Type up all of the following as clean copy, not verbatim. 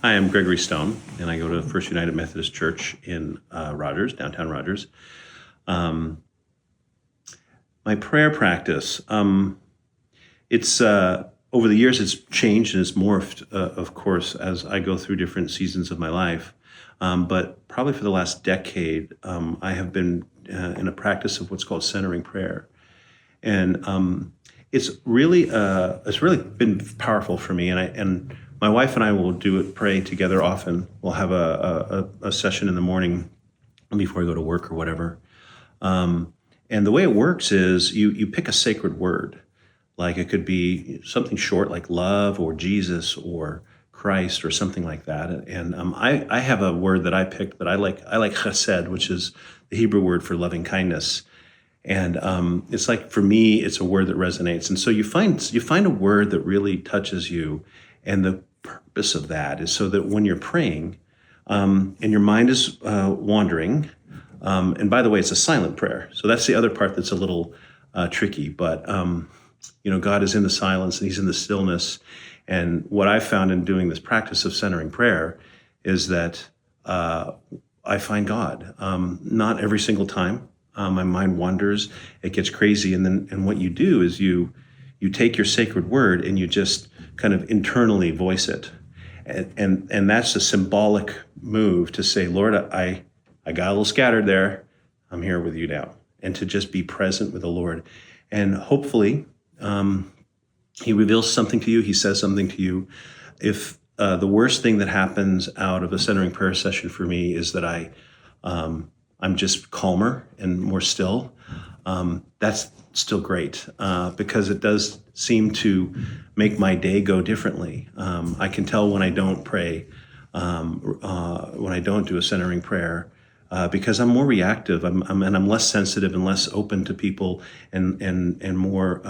Hi, I'm Gregory Stone, and I go to First United Methodist Church in Rogers, downtown Rogers. Um, my prayer practice, it's over the years it's changed and it's morphed, of course, as I go through different seasons of my life. But probably for the last decade, I have been in a practice of what's called centering prayer, and it's really been powerful for me. And my wife and I will pray together often. We'll have a session in the morning before we go to work or whatever. And the way it works is you pick a sacred word, like it could be something short like love or Jesus or Christ or something like that. And I have a word that I picked that I like. I like chesed, which is the Hebrew word for loving kindness. And it's like, for me, it's a word that resonates. And so you find a word that really touches you. And the purpose of that is so that when you're praying and your mind is wandering, and by the way, it's a silent prayer. So that's the other part that's a little tricky. But, God is in the silence and he's in the stillness. And what I've found in doing this practice of centering prayer is that I find God. Not every single time. My mind wanders, it gets crazy. And what you do is you take your sacred word and you just kind of internally voice it. And that's a symbolic move to say, Lord, I got a little scattered there. I'm here with you now. And to just be present with the Lord. And hopefully, he reveals something to you. He says something to you. If the worst thing that happens out of a centering prayer session for me is that I'm just calmer and more still, that's still great because it does seem to make my day go differently. I can tell when I don't pray, when I don't do a centering prayer, because I'm more reactive. I'm less sensitive and less open to people, and more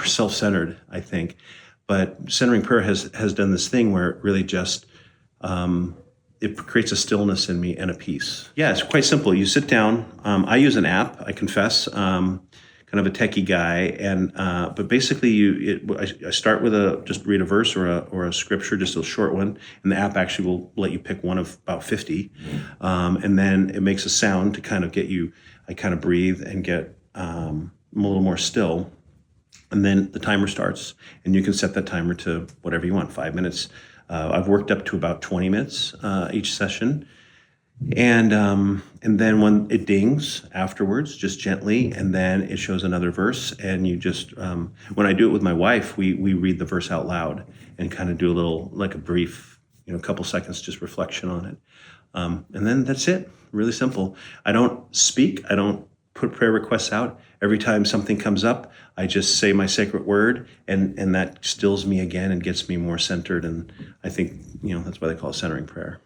self-centered, I think. But centering prayer has done this thing where it really just it creates a stillness in me and a peace. Yeah, it's quite simple. You sit down. I use an app, I confess, kind of a techie guy. But basically I start with just read a verse or a scripture, just a short one. And the app actually will let you pick one of about 50. And then it makes a sound to kind of I kind of breathe and get a little more still. And then the timer starts, and you can set that timer to whatever you want, 5 minutes. I've worked up to about 20 minutes each session. And then when it dings afterwards, just gently, and then it shows another verse. And you just, when I do it with my wife, we read the verse out loud and kind of do a little, like a brief, couple seconds, just reflection on it. And then that's it. Really simple. I don't speak. I don't put prayer requests out. Every time something comes up, I just say my sacred word, and that stills me again and gets me more centered. And I think, that's why they call it centering prayer.